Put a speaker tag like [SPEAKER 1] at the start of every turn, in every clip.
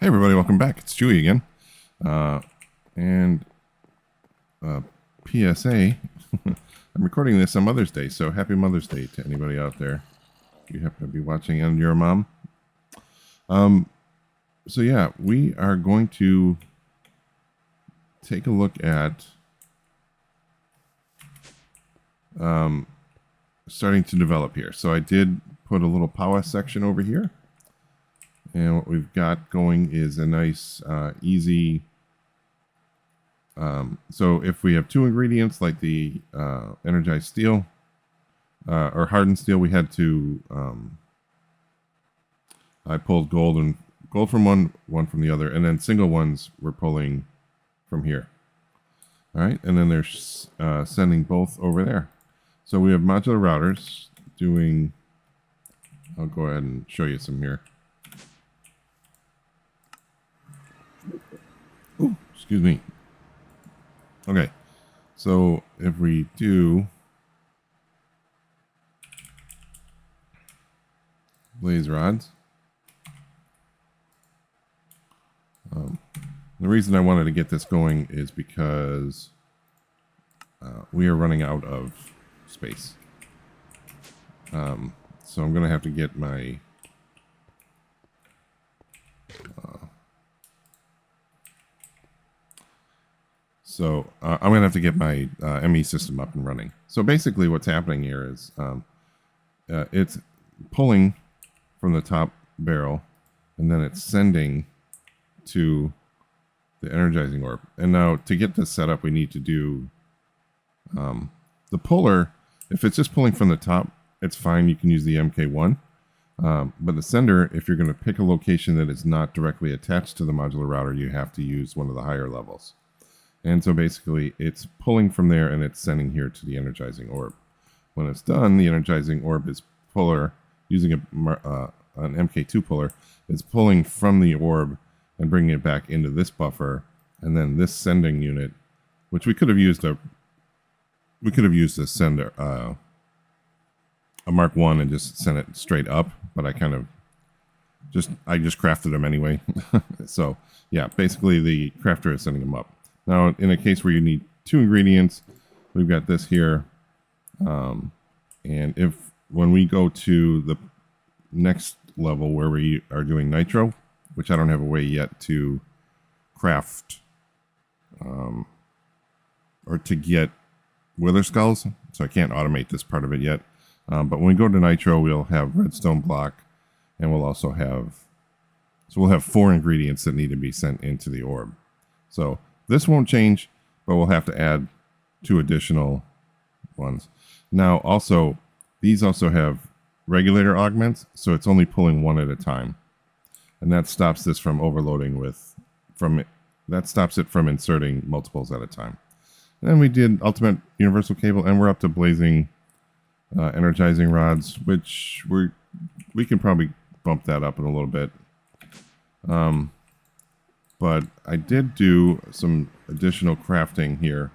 [SPEAKER 1] Hey everybody, welcome back. It's Chewy again. And PSA, I'm recording this on Mother's Day, so happy Mother's Day to anybody out there. If you happen to be watching and you're a mom. So yeah, we are going to take a look at starting to develop here. So I did put a little power section over here. And what we've got going is a nice, easy. So if we have two ingredients like the energized steel or hardened steel, we had to. I pulled gold from one from the other, and then single ones we're pulling from here. All right, and then they're sending both over there. So we have modular routers doing. I'll go ahead and show you some here. Ooh, excuse me. Okay, so if we do blaze rods, the reason I wanted to get this going is because we are running out of space. So I'm going to have to get my I'm going to have to get my ME system up and running. So basically what's happening here is it's pulling from the top barrel, and then it's sending to the energizing orb. And now to get this set up, we need to do the puller. If it's just pulling from the top, it's fine. You can use the MK1. But the sender, if you're going to pick a location that is not directly attached to the modular router, you have to use one of the higher levels. And so basically it's pulling from there and it's sending here to the energizing orb. When it's done, the energizing orb is puller, using an MK2 puller, is pulling from the orb and bringing it back into this buffer. And then this sending unit, which we could have used a sender, a Mark 1 and just sent it straight up, but I just crafted them anyway. So yeah, basically the crafter is sending them up. Now, in a case where you need two ingredients, we've got this here. And when we go to the next level where we are doing nitro, which I don't have a way yet to craft or to get wither skulls, so I can't automate this part of it yet. But when we go to nitro, we'll have redstone block, and we'll also have, so we'll have 4 ingredients that need to be sent into the orb. So this won't change, but we'll have to add 2 additional ones. Now, also, these also have regulator augments, so it's only pulling 1 at a time. And that stops this from overloading that stops it from inserting multiples at a time. And then we did ultimate universal cable, and we're up to blazing energizing rods, which we can probably bump that up in a little bit. But I did do some additional crafting here.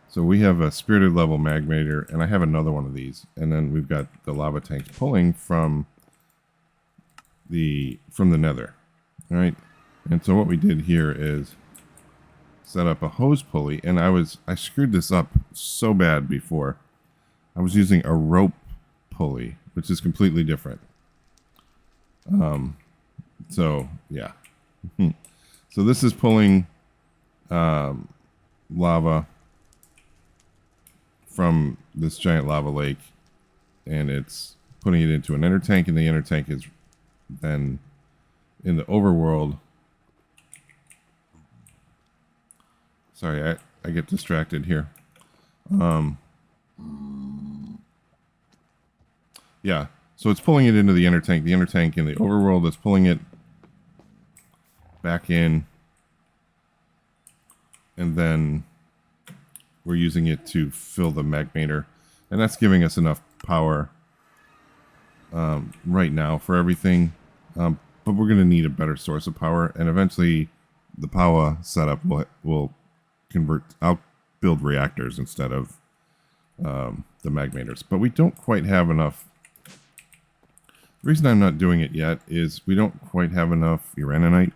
[SPEAKER 1] So we have a spirited level magmator, and I have another one of these. And then we've got the lava tanks pulling from the nether. All right. And so what we did here is set up a hose pulley, and I screwed this up so bad before. I was using a rope pulley, which is completely different. So yeah. So this is pulling lava from this giant lava lake, and it's putting it into an enter tank, and the enter tank is then in the overworld. Sorry, I get distracted here. Yeah, so it's pulling it into the enter tank. The enter tank in the overworld is pulling it back in, and then we're using it to fill the magmator, and that's giving us enough power right now for everything, but we're going to need a better source of power, and eventually the power setup will convert. I'll build reactors instead of the magmators, but we don't quite have enough. The reason I'm not doing it yet is we don't quite have enough uraninite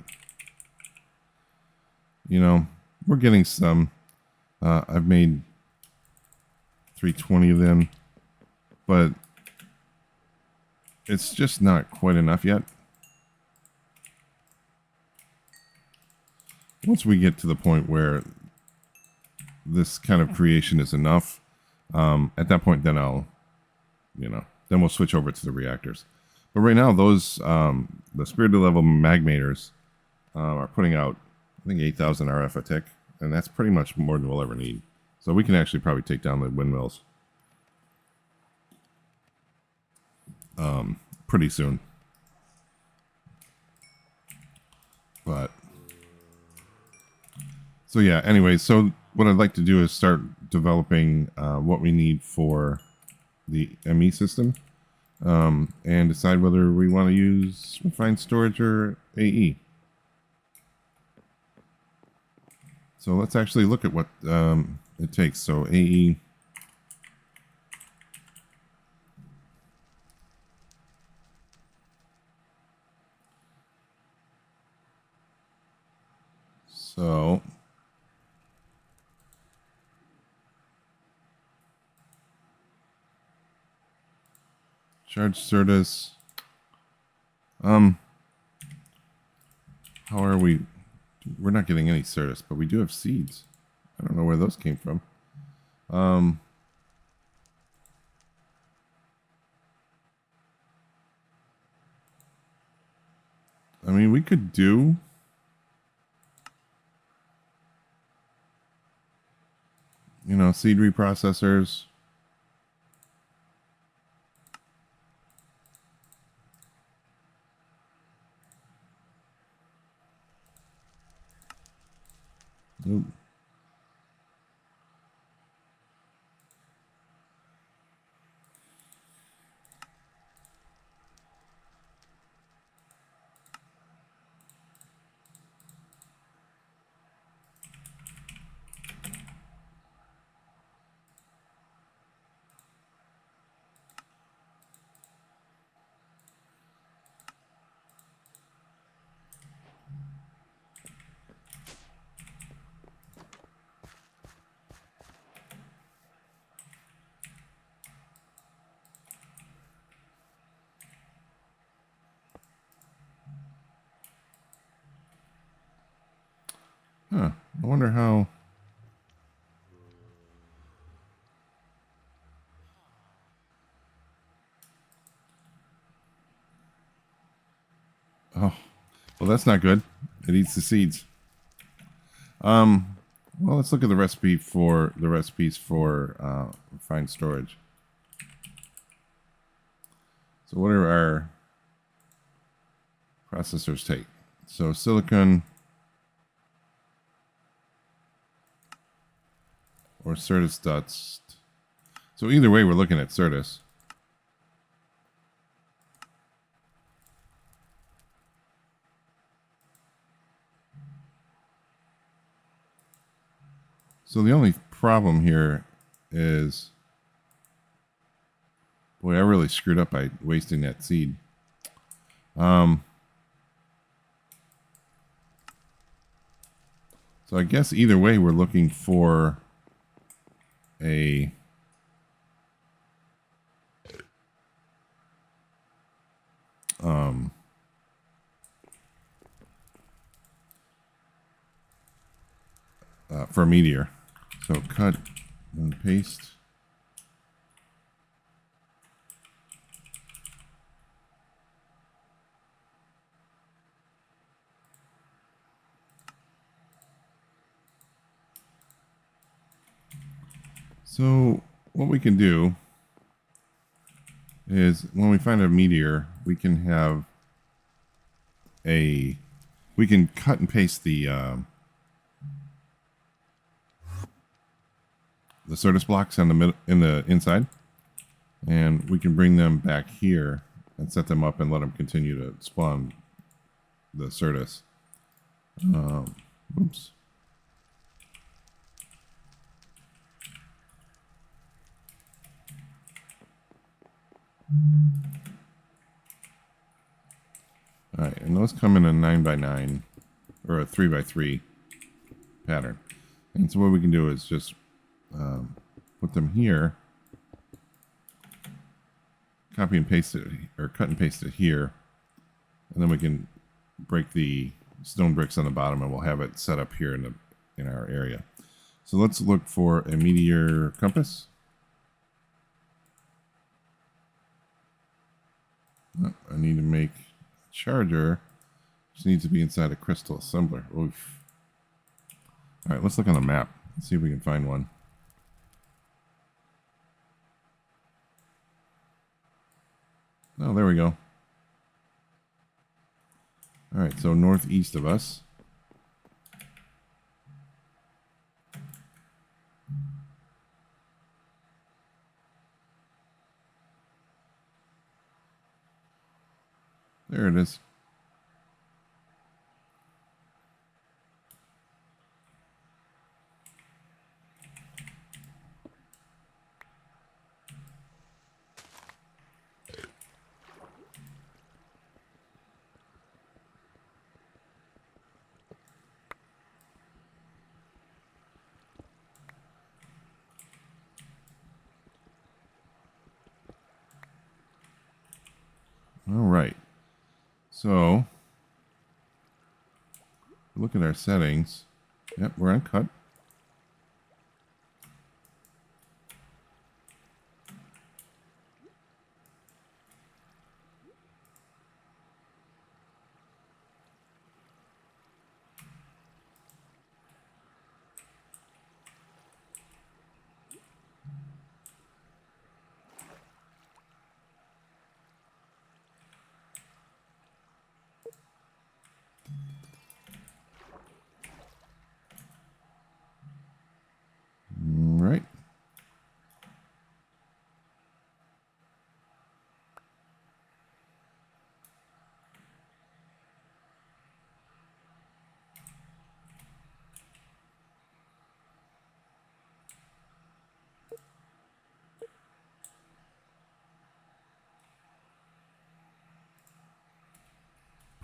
[SPEAKER 1] you know, we're getting some. I've made 320 of them, but it's just not quite enough yet. Once we get to the point where this kind of creation is enough, at that point, then I'll, then we'll switch over to the reactors. But right now, those, the spirited level magmators are putting out, I think, 8,000 RF a tick, and that's pretty much more than we'll ever need. So we can actually probably take down the windmills pretty soon. But so yeah, anyway, so what I'd like to do is start developing what we need for the ME system, and decide whether we want to use refined storage or AE. So let's actually look at what it takes. So AE. So charge Certus. How are we? We're not getting any Certus, but we do have seeds. I don't know where those came from. I mean, we could do seed reprocessors. Nope. Huh. I wonder how. Oh, well, that's not good. It eats the seeds. Well, let's look at the recipes for refined storage. So what are our processors take? So silicon or Certus dust. So either way, we're looking at Certus. So the only problem here is, boy, I really screwed up by wasting that seed. So I guess either way, we're looking for a for a meteor. So cut and paste. So what we can do is when we find a meteor, we can have we can cut and paste the Certus blocks on the inside, and we can bring them back here and set them up and let them continue to spawn the Certus. Oops. All right, and those come in a 9x9 or a 3x3. pattern. And so what we can do is just put them here, copy and paste it, or cut and paste it here, and then we can break the stone bricks on the bottom, and we'll have it set up here in our area. So let's look for a meteor compass. Oh, I need to make a charger, which needs to be inside a crystal assembler. Oof. All right, let's look on the map. Let's see if we can find one. Oh, there we go. All right, so northeast of us. There it is. All right. So, look at our settings. Yep, we're uncut. All right.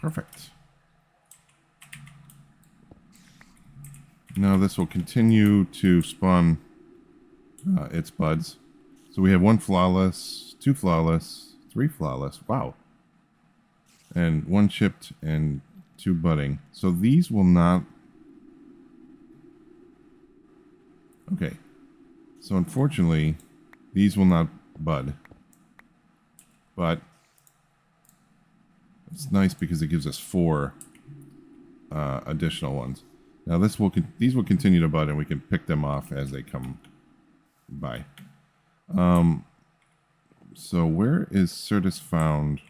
[SPEAKER 1] Perfect. Now this will continue to spawn its buds. So we have 1 flawless, 2 flawless, 3 flawless. Wow. And 1 chipped and 2 budding. So these will not... Okay. So unfortunately, these will not bud. But it's nice because it gives us 4 additional ones. Now these will continue to bud, and we can pick them off as they come by. So where is Certus found?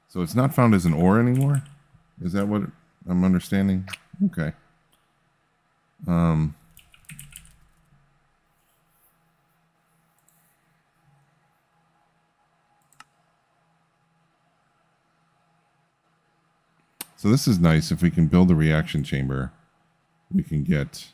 [SPEAKER 1] So it's not found as an ore anymore? Is that what I'm understanding? Okay. So this is nice. If we can build a reaction chamber, we can get...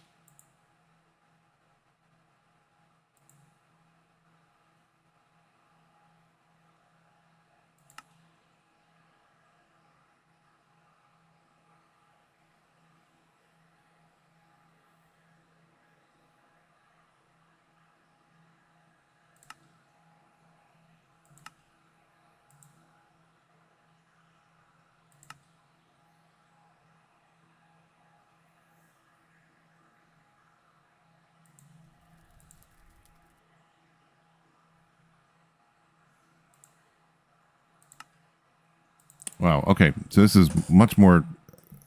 [SPEAKER 1] Wow. Okay. So this is much more.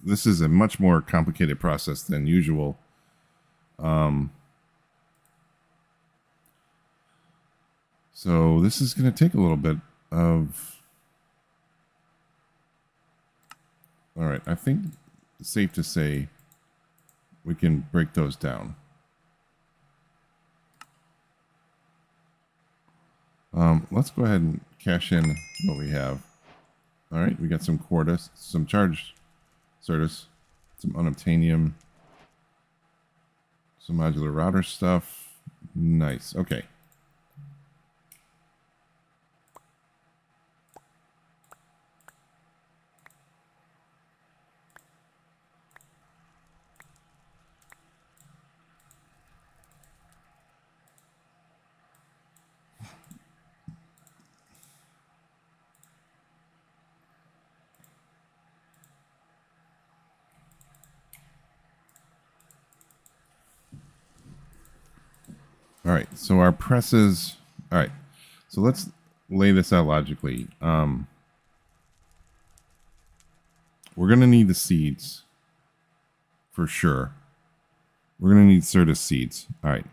[SPEAKER 1] This is a much more complicated process than usual. So this is going to take a little bit of. All right. I think it's safe to say we can break those down. Let's go ahead and cash in what we have. All right, we got some quartus, some charged Certus, some unobtainium, some modular router stuff. Nice. Okay. All right, so our presses. All right, so let's lay this out logically. We're gonna need the seeds for sure. We're gonna need Certus seeds. All right,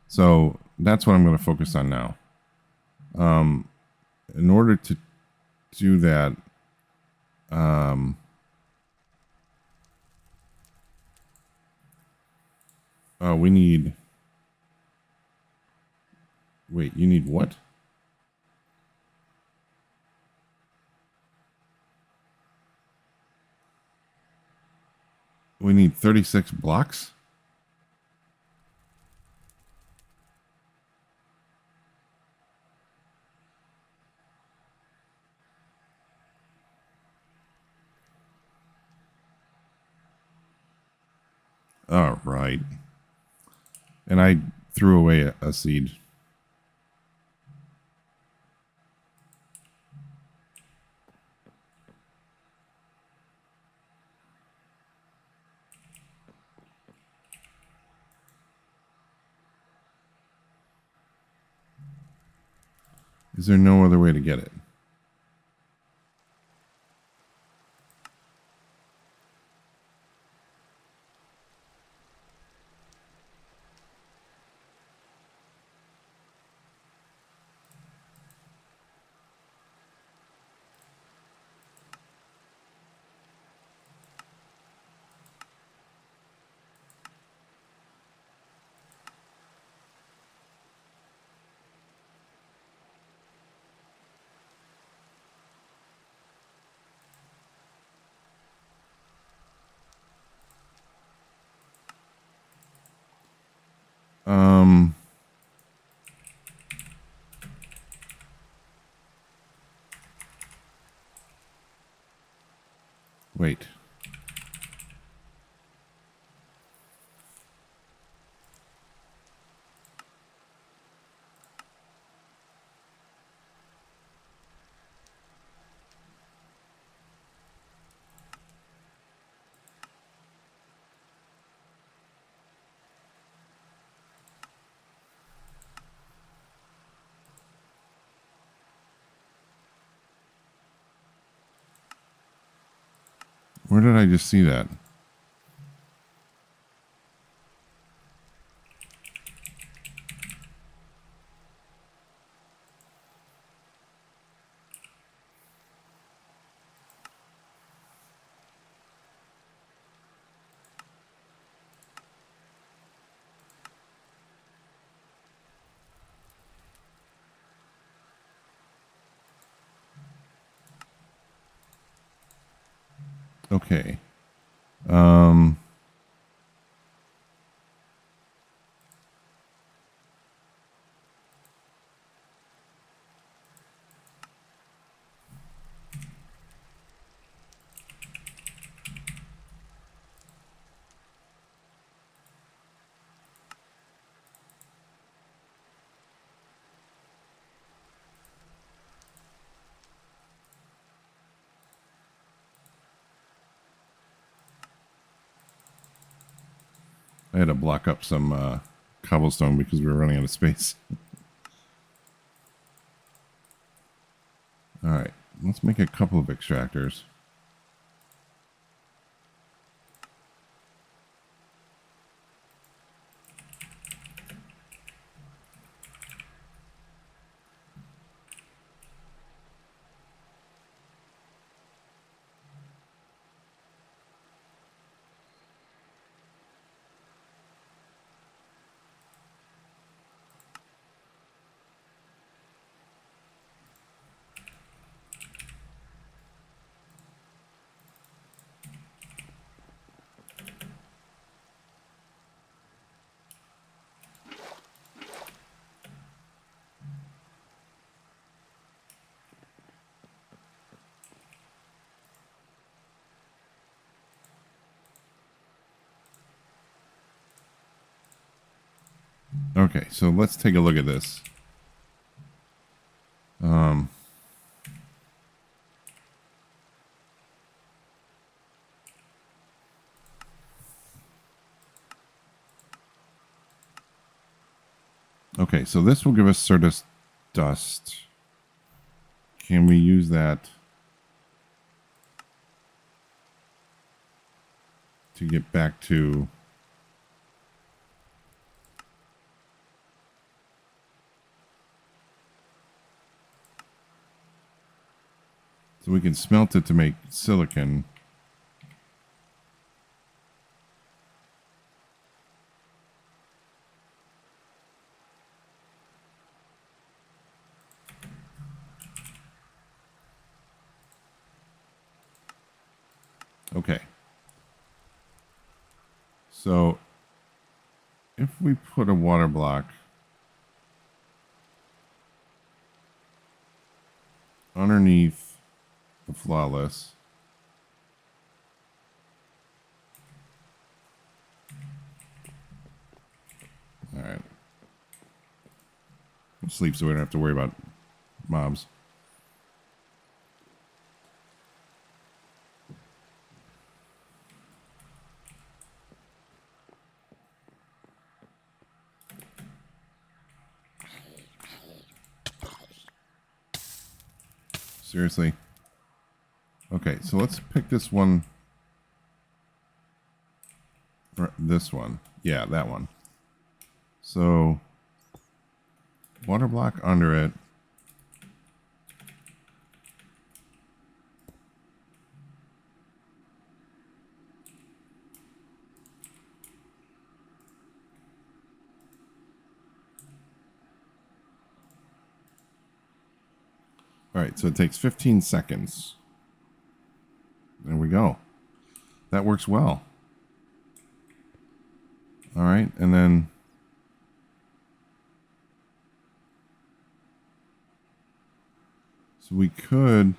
[SPEAKER 1] so that's what I'm gonna focus on now. In order to do that, we need. Wait, you need what? We need 36 blocks? All right. And I threw away a seed. Is there no other way to get it? Wait. Where did I just see that? Okay. I had to block up some cobblestone because we were running out of space. All right, let's make a couple of extractors. Okay, so let's take a look at this. Okay, so this will give us Certus dust. Can we use that to get back to... So we can smelt it to make silicon. Okay. So if we put a water block underneath the flawless, all right, we'll sleep so we don't have to worry about mobs. Seriously? Okay, so let's pick this one. Or this one. Yeah, that one. So, water block under it. All right, so it takes 15 seconds. There we go. That works well. All right, and then so we could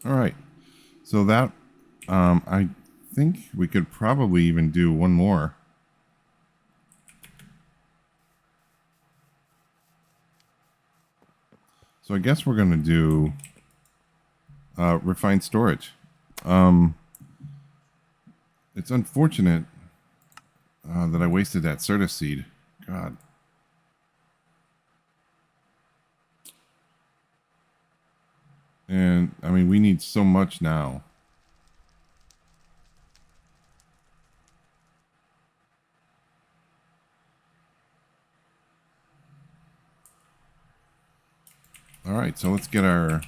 [SPEAKER 1] all right. So that I think we could probably even do one more. So I guess we're going to do refined storage. It's unfortunate that I wasted that Certus seed. God. And, I mean, we need so much now. All right, so let's get our...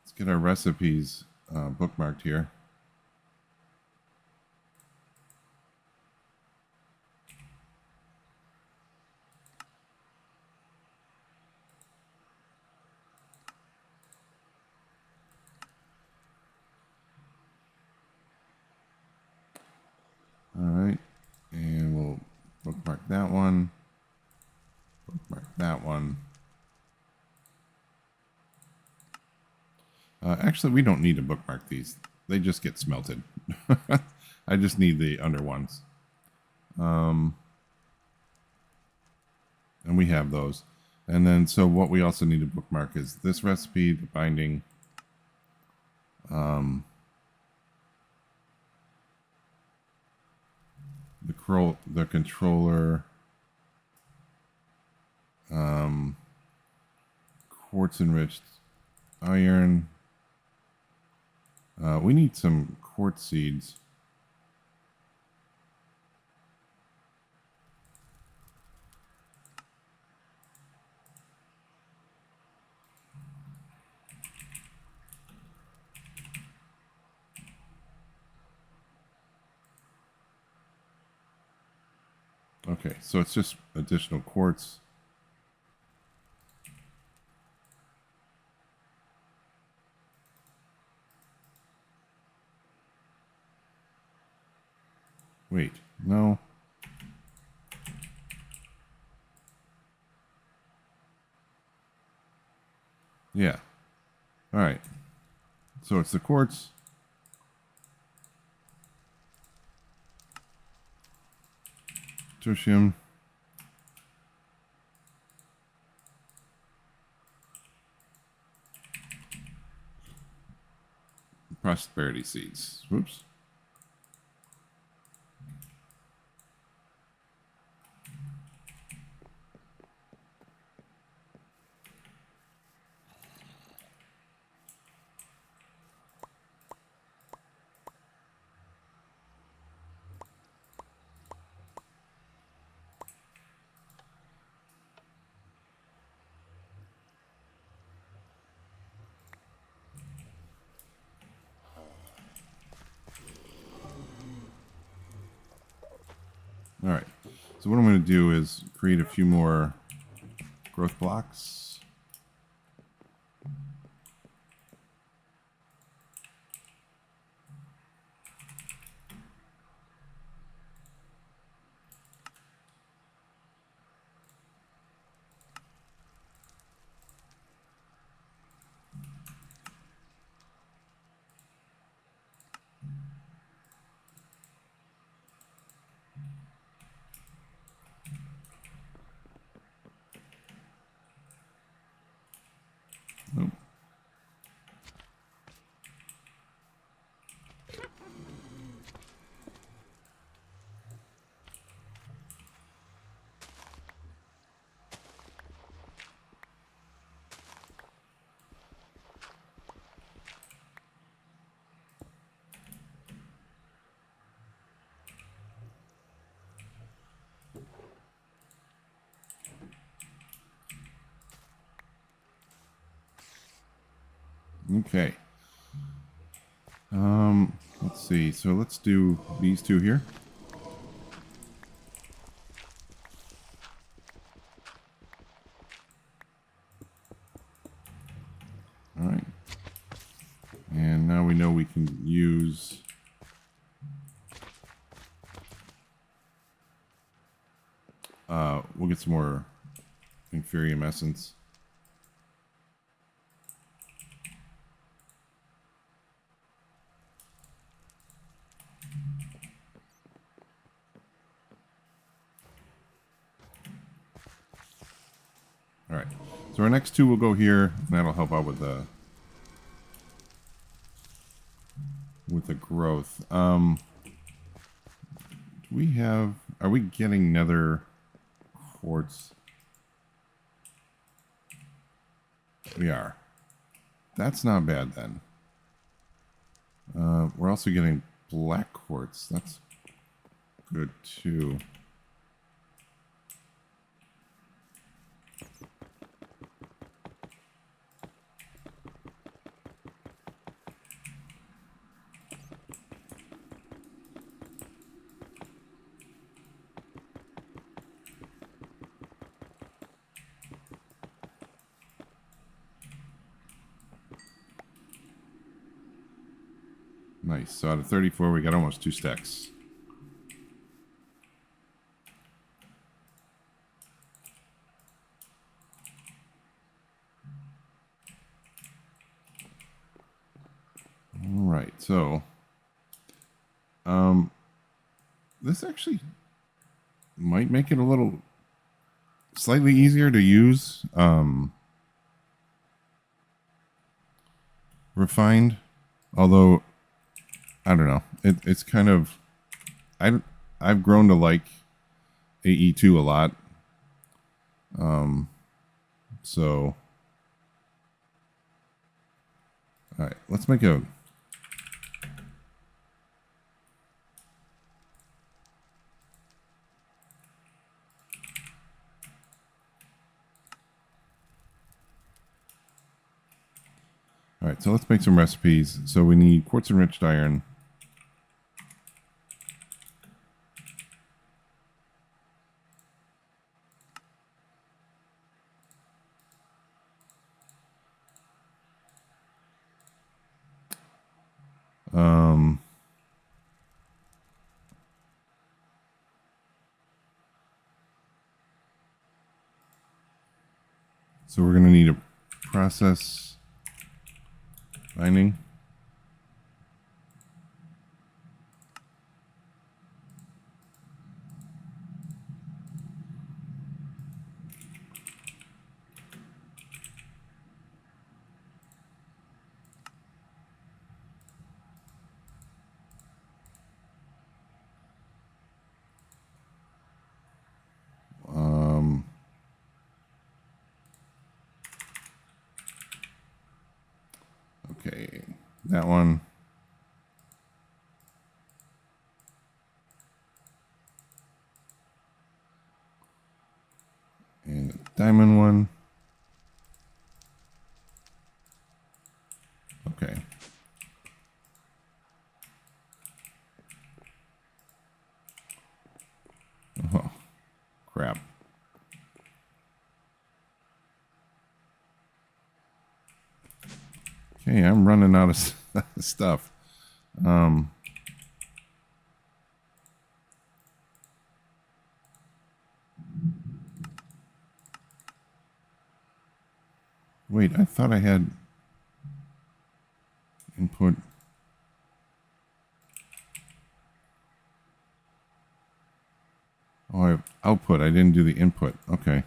[SPEAKER 1] Let's get our recipes bookmarked here. All right, and we'll bookmark that one. Bookmark that one. Actually, we don't need to bookmark these. They just get smelted. I just need the under ones. And we have those. And then, so what we also need to bookmark is this recipe, the binding. The controller. Quartz enriched iron. We need some quartz seeds. Okay, so it's just additional quartz. Wait, no. Yeah. All right. So it's the quartz. Tertium. Prosperity seeds. Whoops. All right. So what I'm going to do is create a few more growth blocks. Nope. Okay. Let's see. So let's do these two here. All right. And now we know we can use we'll get some more Inferium essence. All right. So our next two will go here, and that'll help out with the growth. Do we have? Are we getting nether quartz? We are. That's not bad then. We're also getting black quartz. That's good too. Nice. So out of 34, we got almost 2 stacks. All right. So, this actually might make it a little slightly easier to use. Refined, although I don't know. It's kind of I've grown to like AE2 a lot. So all right, let's make a all right, so let's make some recipes. So we need quartz enriched iron. So we're going to need a process Finding. Okay, that one. And the diamond one. Okay. Oh, crap. Okay, I'm running out of stuff. Wait, I thought I had input. Oh, I have output. I didn't do the input. Okay.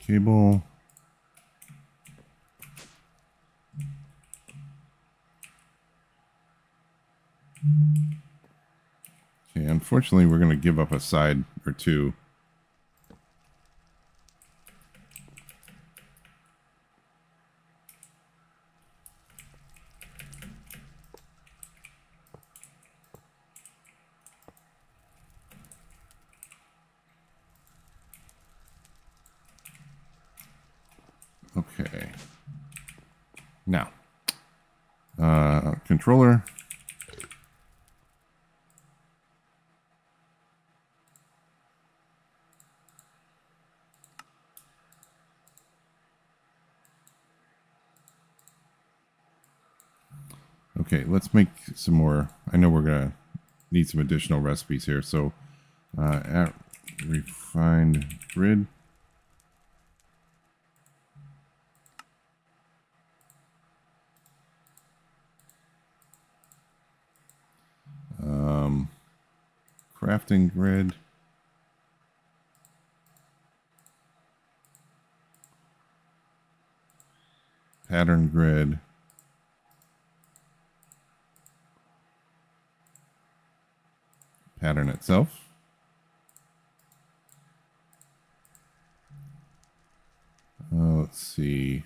[SPEAKER 1] Cable. Okay, unfortunately, we're going to give up a side or two. Okay. Now, controller. Okay, let's make some more. I know we're going to need some additional recipes here. So, at refined grid. Crafting grid. Pattern grid. Pattern itself. Let's see.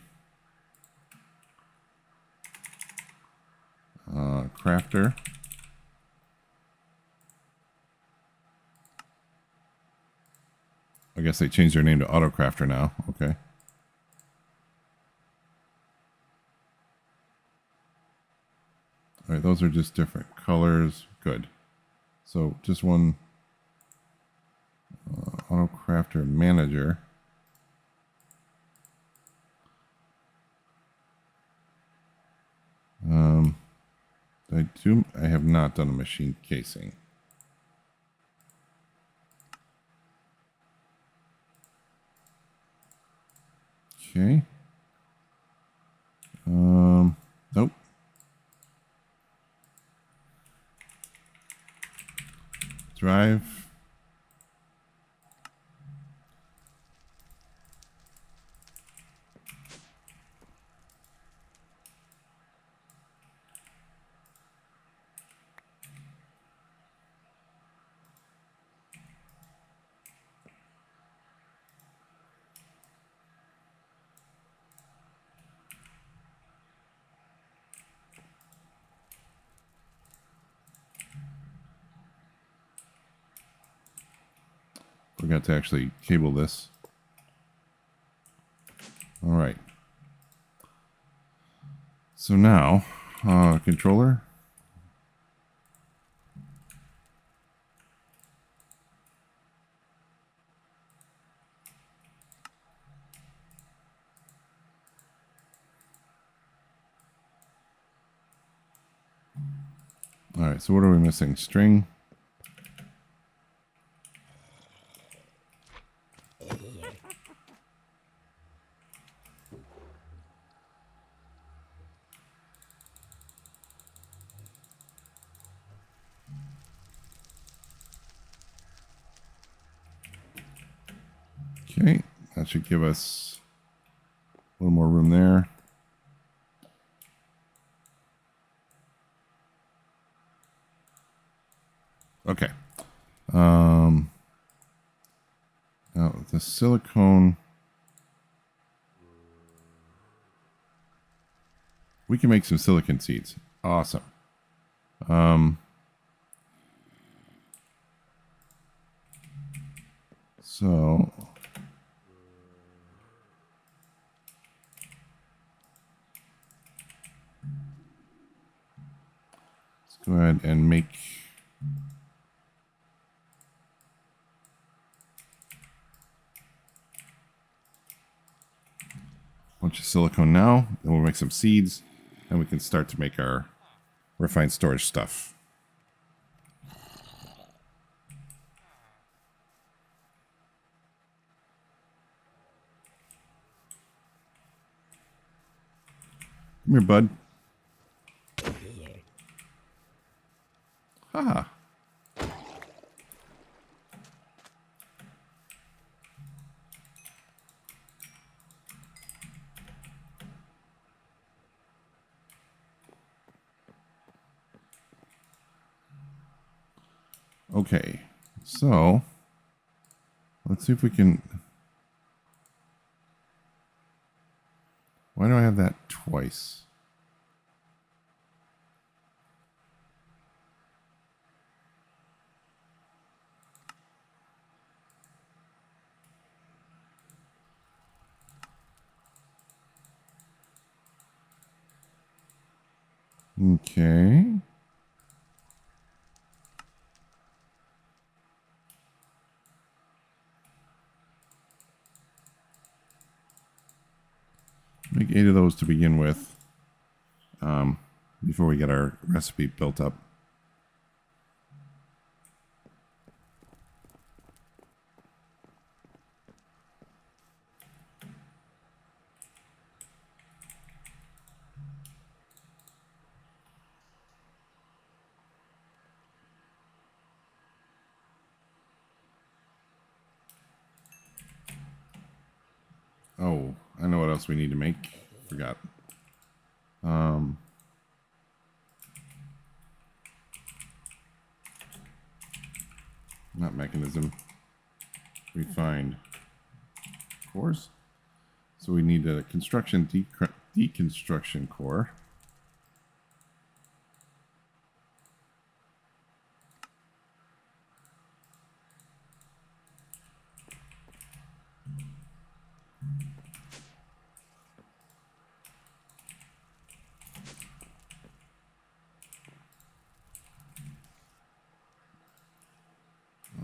[SPEAKER 1] Crafter. I guess they changed their name to Auto Crafter now. Okay. All right, those are just different colors. Good. So just one Auto Crafter Manager. I have not done a machine casing. Okay. Nope. Drive. Forgot to actually cable this. All right. So now, controller. All right, so what are we missing? String. Okay, that should give us a little more room there. Okay. Now the silicone, we can make some silicon seeds. Awesome. So let's go ahead and make a bunch of silicone now. Then we'll make some seeds, and we can start to make our refined storage stuff. Come here, bud. Haha. Okay, so let's see if we can. Why do I have that twice? Okay. Make 8 of those to begin with, before we get our recipe built up. Oh, I know what else we need to make. Forgot. Not mechanism. Refined cores. So we need a construction deconstruction core.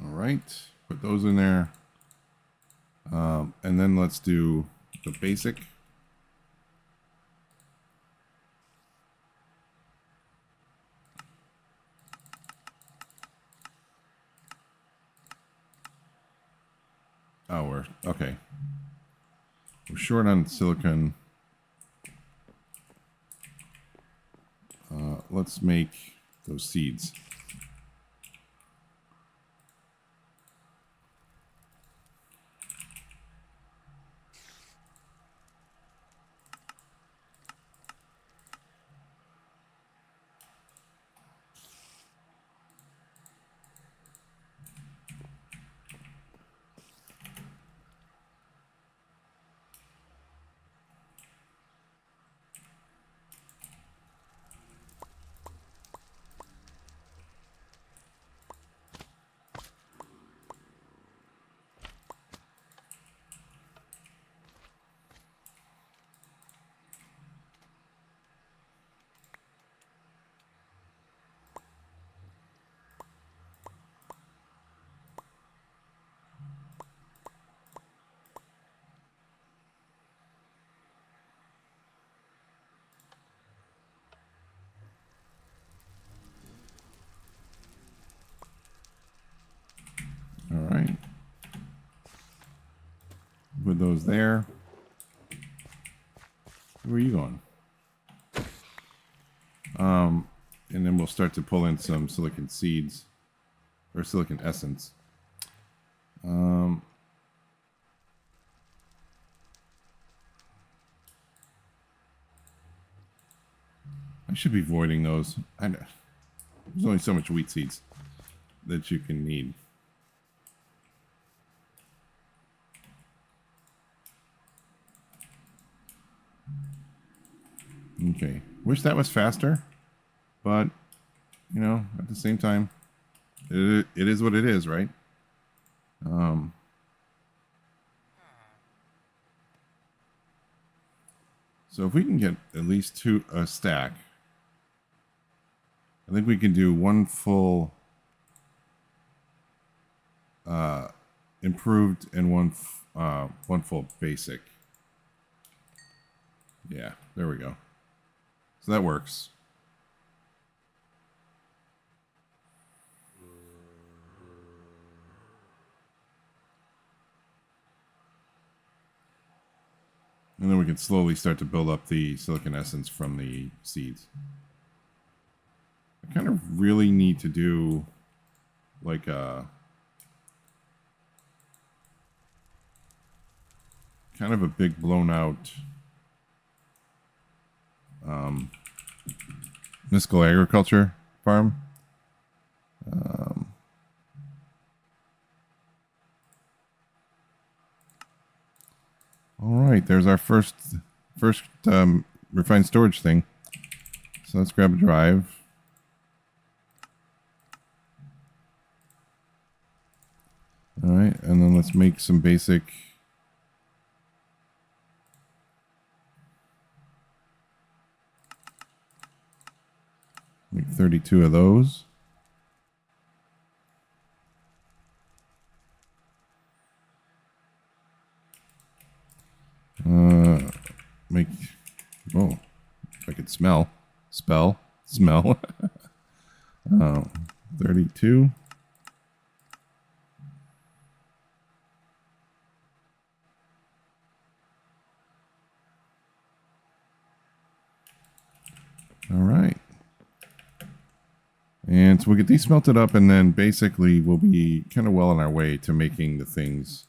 [SPEAKER 1] All right, put those in there. And then let's do the basic. Oh, we're okay. We're short on silicon. Let's make those seeds. Put those there. Where are you going? And then we'll start to pull in some silicon seeds or silicon essence. I should be voiding those. There's only so much wheat seeds that you can need. Okay. Wish that was faster, but, you know, at the same time, it is what it is, right? So if we can get at least a stack, I think we can do one full improved and one full basic. Yeah, there we go. So that works. And then we can slowly start to build up the silicon essence from the seeds. I kind of really need to do like a kind of a big blown out mystical agriculture farm. All right, there's our first refined storage thing. So let's grab a drive. All right, and then let's make some basic. Make 32 of those. Make, oh, if I could smell. 32. All right. And so we'll get these smelted up, and then basically we'll be kind of well on our way to making the things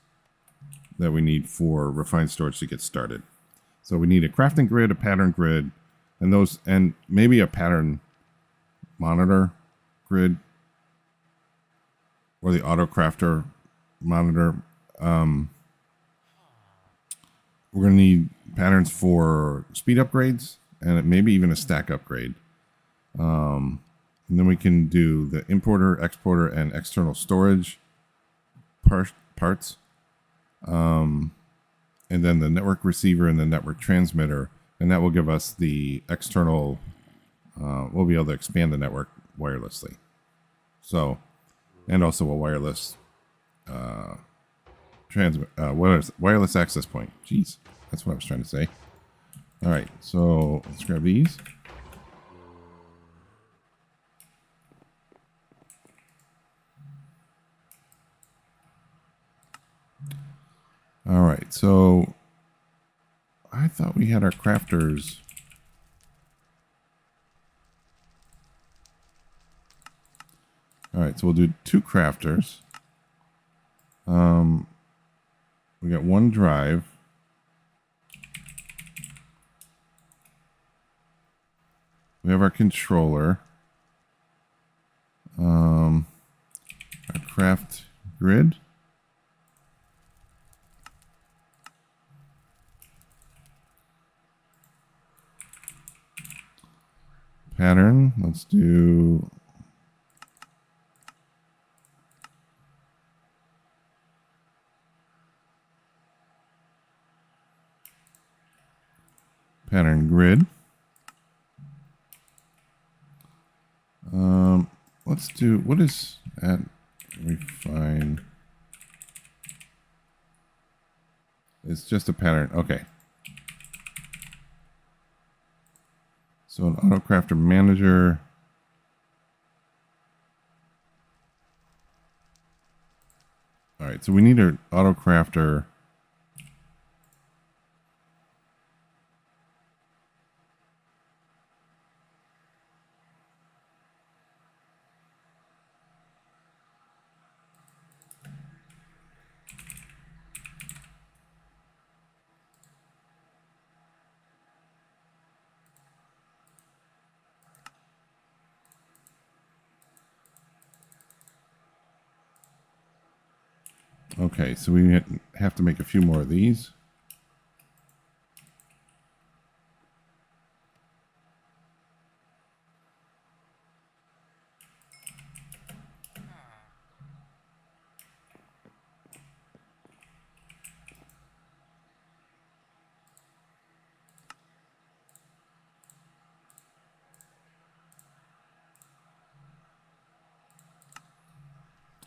[SPEAKER 1] that we need for refined storage to get started. So we need a crafting grid, a pattern grid, and maybe a pattern monitor grid, or the auto crafter monitor. We're going to need patterns for speed upgrades and maybe even a stack upgrade. And then we can do the importer, exporter, and external storage parts. And then the network receiver and the network transmitter. And that will give us the external, we'll be able to expand the network wirelessly. So, and also a wireless wireless access point. Jeez, that's what I was trying to say. All right, so let's grab these. All right, so I thought we had our crafters. All right, so we'll do 2 crafters. We got 1 drive. We have our controller. Our craft grid. Pattern. Let's do pattern grid. Let's do, what is at refine? It's just a pattern. Okay. So an auto crafter manager. All right, so we need an auto crafter Okay, so we have to make a few more of these.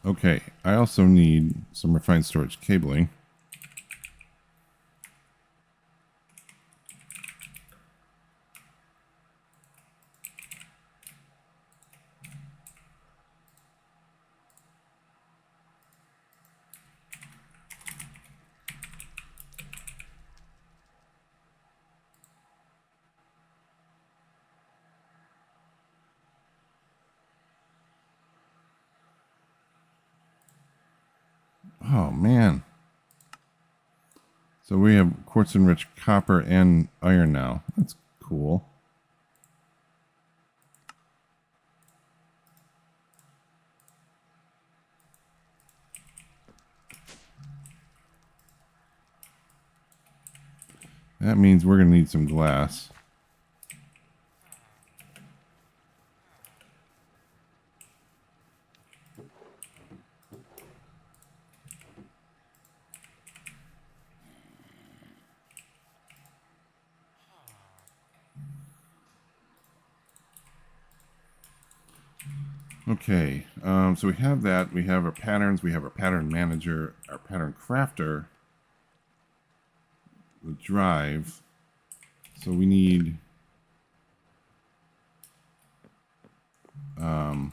[SPEAKER 1] Okay, I also need some refined storage cabling. Oh, man. So we have quartz enriched copper and iron now. That's cool. That means we're going to need some glass. Okay, so we have that. We have our patterns. We have our pattern manager, our pattern crafter, the drive. So we need our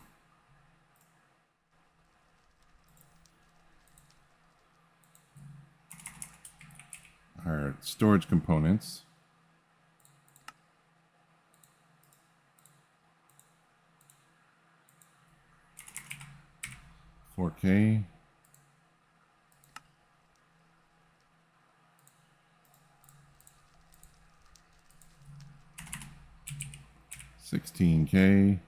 [SPEAKER 1] storage components. 4K. $16K.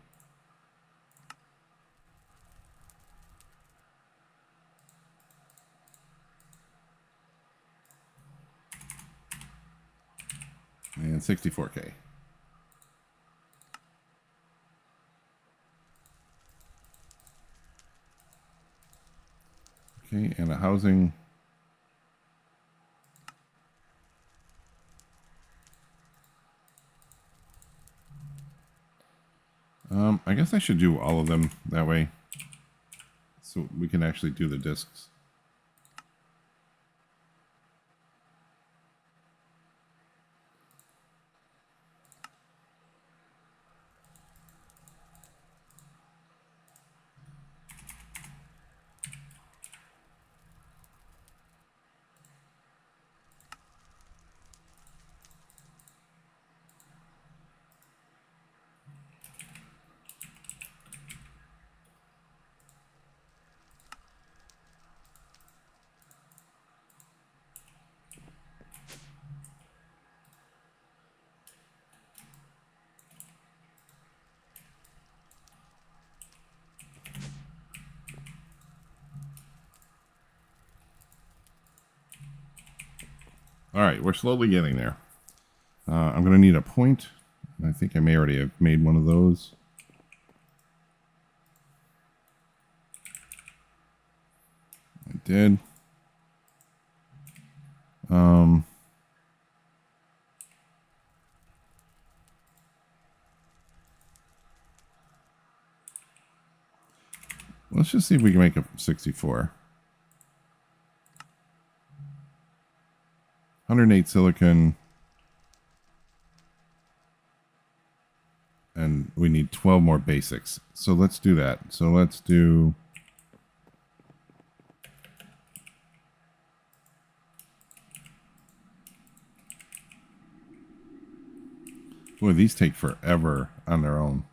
[SPEAKER 1] And 64K. Okay, and a housing. I guess I should do all of them that way, so we can actually do the discs. All right, we're slowly getting there. I'm going to need a point. I think I may already have made one of those. I did. Let's just see if we can make a 64. 108 silicon. And we need 12 more basics. So let's do that. So let's do... Boy, these take forever on their own.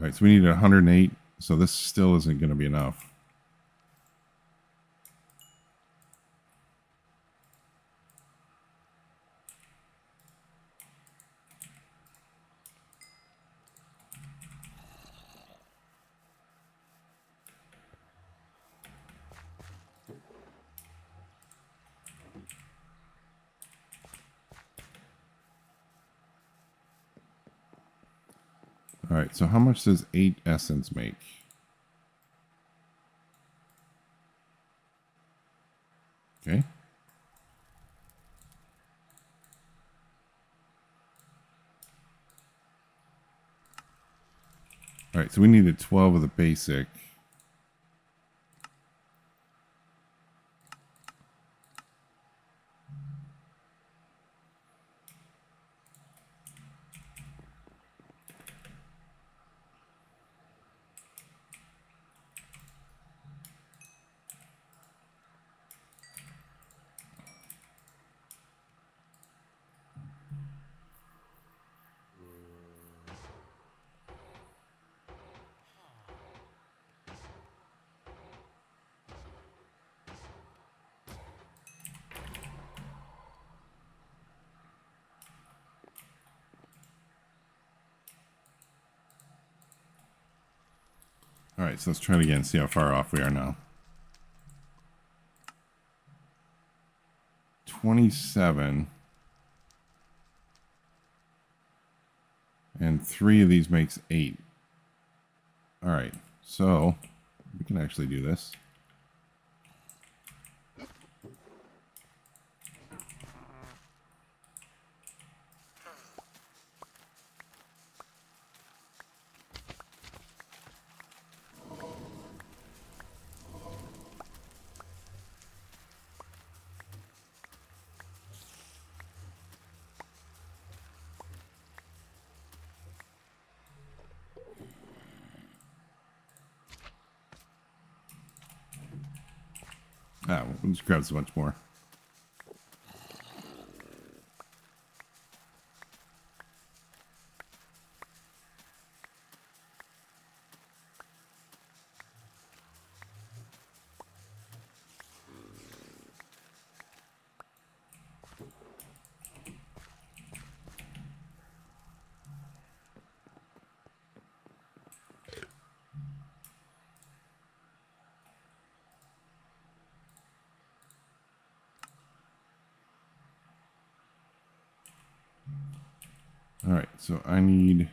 [SPEAKER 1] All right, so we need 108. So this still isn't going to be enough. All right, so how much does 8 essence make? Okay. All right, so we needed 12 of the basic. All right, so let's try it again, see how far off we are now. 27. And 3 of these makes 8. All right, so we can actually do this. We'll just grab so much more. All right, so I need...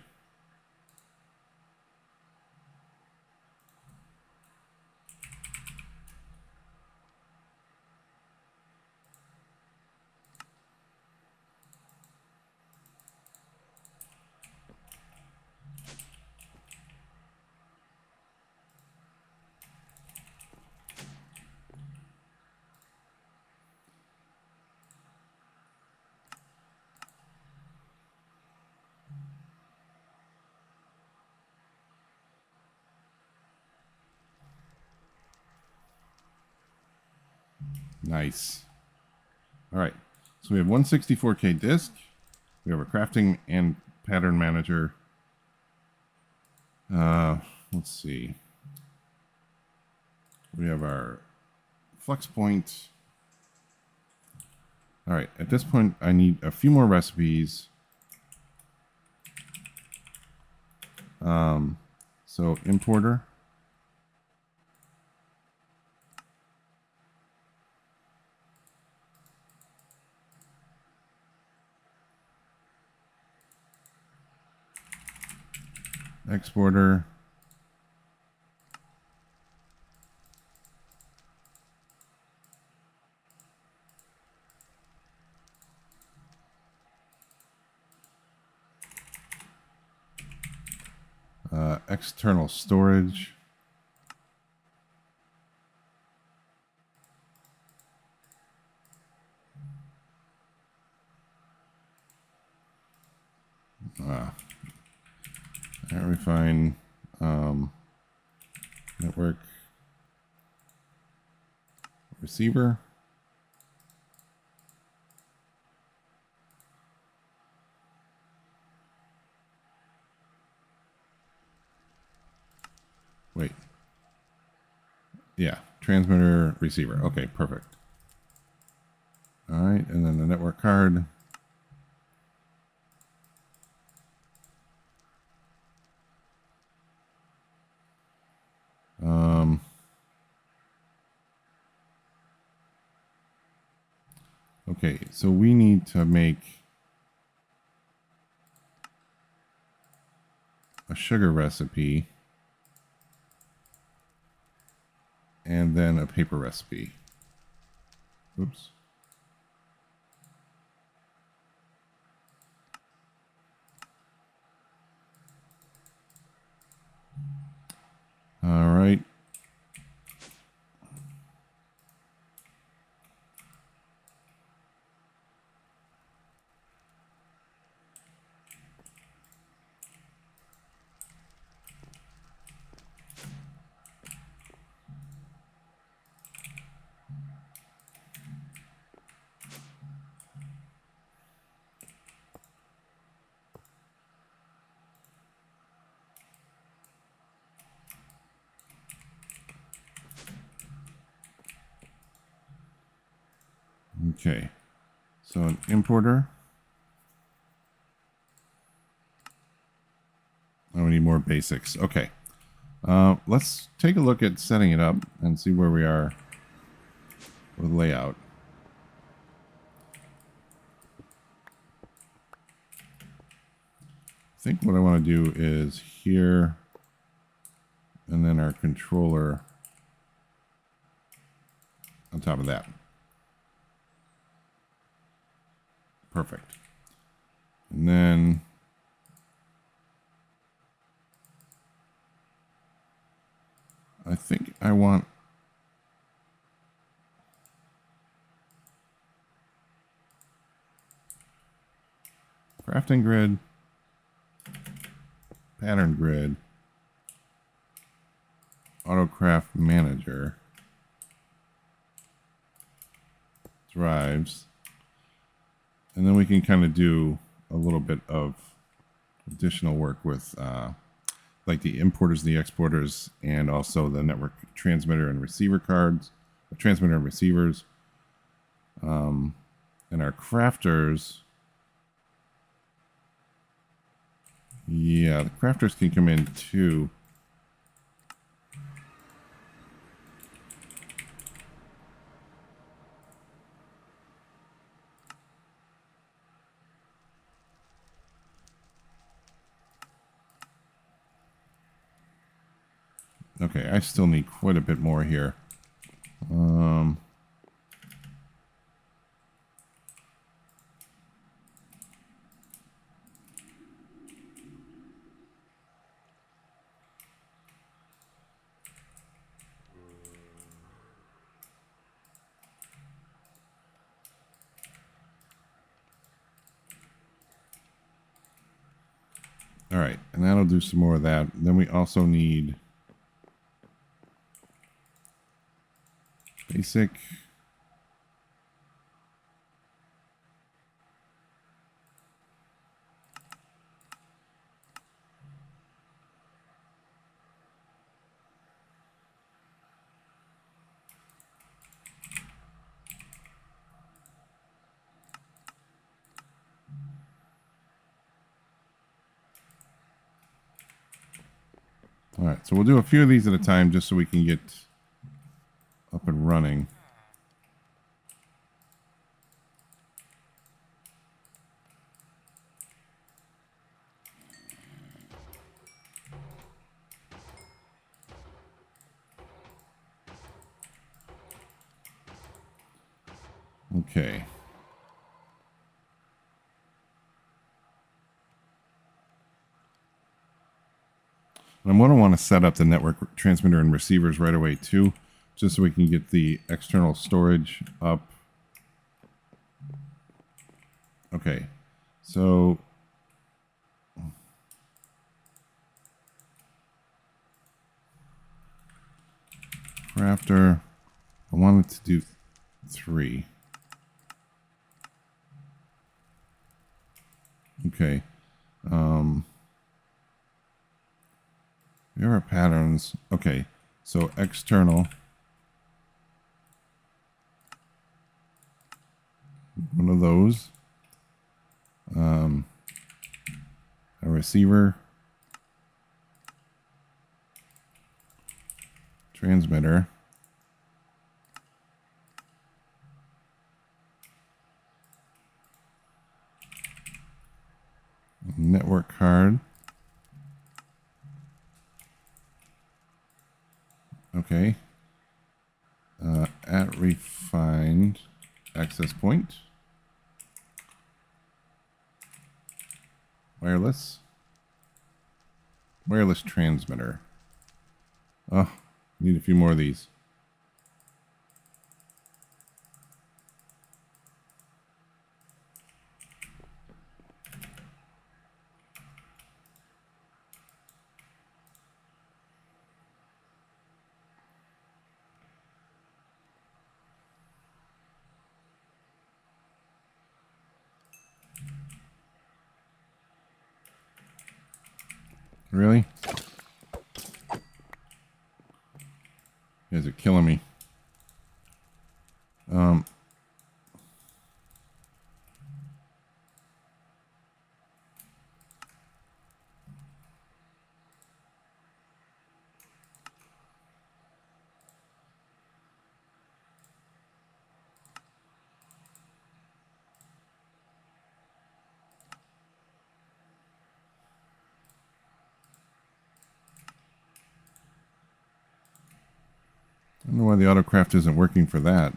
[SPEAKER 1] Nice. All right, so we have 164K disk. We have a crafting and pattern manager. Let's see. We have our flex point. All right, at this point, I need a few more recipes. So importer. Exporter. External storage. Refine network receiver. Wait. Yeah, transmitter receiver. Okay, perfect. All right, and then the network card. Okay, so we need to make a sugar recipe, and then a paper recipe. Oops. All right. Okay. So an importer. Oh, we need more basics. Okay. Let's take a look at setting it up and see where we are with layout. I think what I want to do is here, and then our controller on top of that. Perfect. And then I think I want crafting grid, pattern grid, autocraft manager, drives, and then we can kind of do a little bit of additional work with like the importers, the exporters, and also the network transmitter and receiver cards, transmitter and receivers, and our crafters. Yeah, the crafters can come in too. Okay, I still need quite a bit more here. All right, and that'll do some more of that. Then we also need basic. All right, so we'll do a few of these at a time just so we can get up and running. Okay. And I'm going to want to set up the network transmitter and receivers right away too, just so we can get the external storage up. Okay, so crafter, I wanted to do 3. Okay. Here are patterns. Okay, so external. One of those. A receiver. Transmitter. Network card. Okay. At refined access point. Wireless. Wireless transmitter. Oh, need a few more of these. Really? You guys are killing me. I don't know why the autocraft isn't working for that.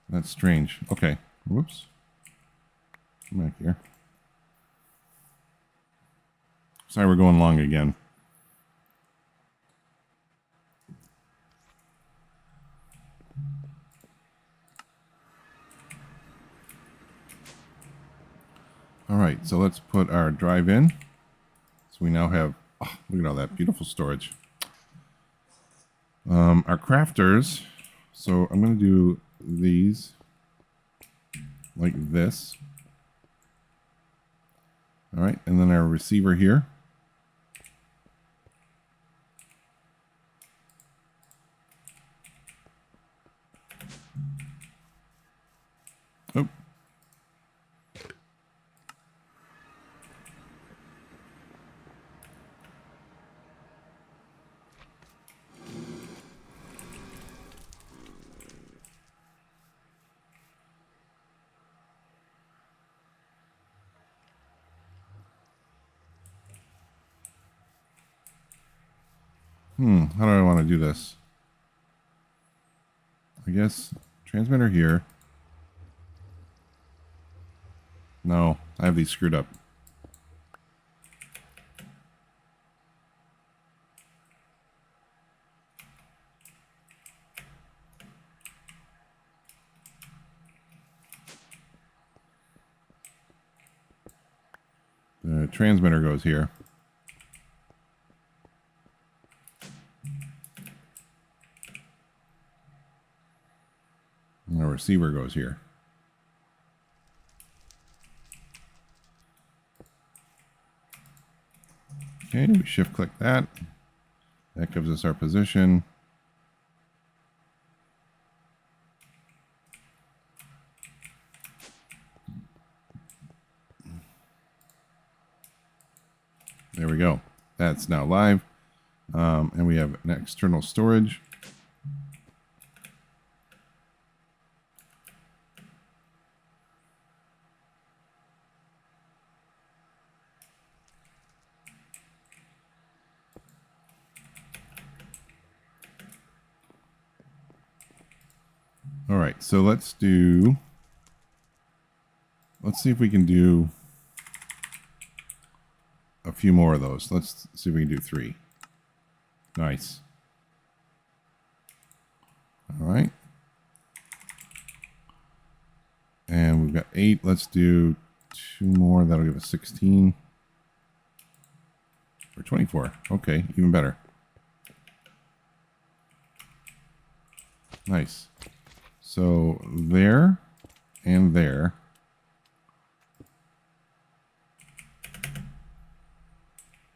[SPEAKER 1] That's strange. Okay. Whoops. Come back here. Sorry, we're going long again. All right, so let's put our drive in. So we now have, oh, look at all that beautiful storage. Our crafters. So I'm going to do these like this. All right, and then our receiver here. Oh. How do I want to do this? I guess transmitter here. No, I have these screwed up. The transmitter goes here. And the receiver goes here. Okay, we shift click that. That gives us our position. There we go. That's now live. And we have an external storage. All right, so let's see if we can do a few more of those. Let's see if we can do 3. Nice. All right. And we've got 8. Let's do 2 more. That'll give us 16. Or 24. Okay, even better. Nice. So there and there.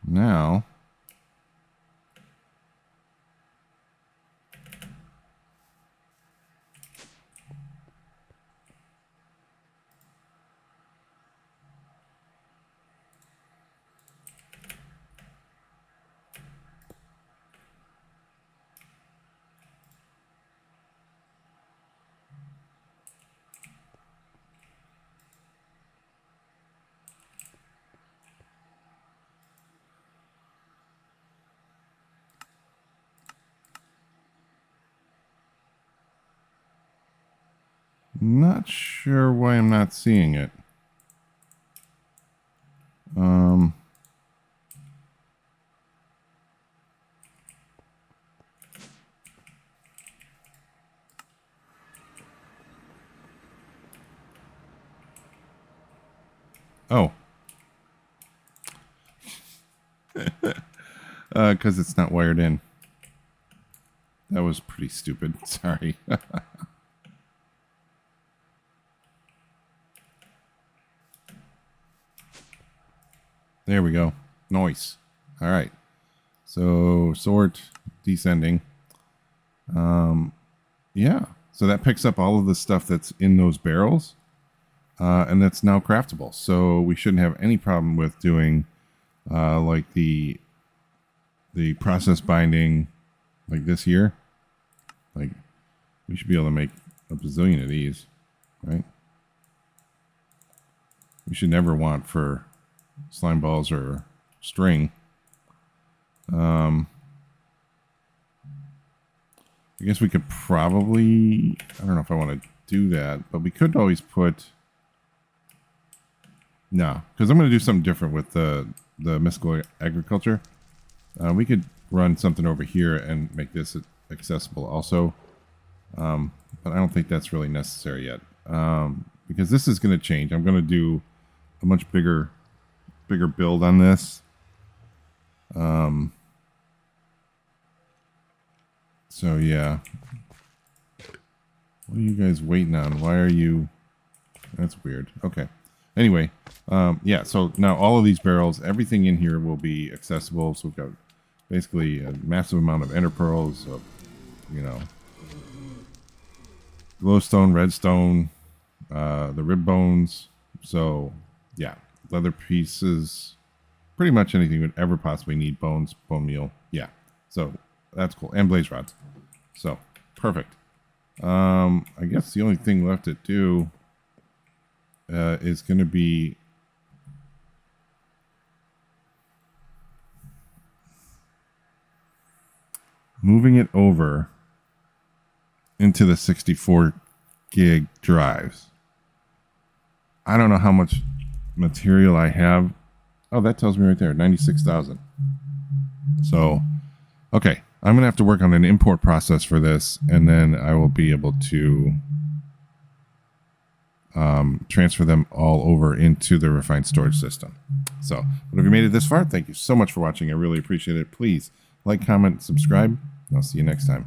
[SPEAKER 1] Now, Not sure why I'm not seeing it. Oh. Because it's not wired in. That was pretty stupid. Sorry. There we go. Nice. All right. So sort descending. Yeah. So that picks up all of the stuff that's in those barrels. And that's now craftable. So we shouldn't have any problem with doing like the process binding like this here. Like we should be able to make a bazillion of these, right? We should never want for slime balls or string. I guess we could probably, I don't know if I want to do that, but we could always put, no, because I'm going to do something different with the mystical agriculture. We could run something over here and make this accessible also. But I don't think that's really necessary yet. Because this is going to change. I'm going to do a much bigger build on this. So yeah. What are you guys waiting on? Why are you... That's weird. Okay. Anyway, yeah, so now all of these barrels, everything in here will be accessible. So we've got basically a massive amount of ender pearls, you know, glowstone, redstone, the rib bones. So yeah, leather pieces, pretty much anything you would ever possibly need. Bones, bone meal. Yeah, so that's cool. And blaze rods. So perfect. I guess the only thing left to do is going to be moving it over into the 64 gig drives. I don't know how much material I have. Oh, that tells me right there, 96,000. So, okay, I'm going to have to work on an import process for this, and then I will be able to transfer them all over into the refined storage system. So, but if you made it this far, thank you so much for watching. I really appreciate it. Please like, comment, subscribe, and I'll see you next time.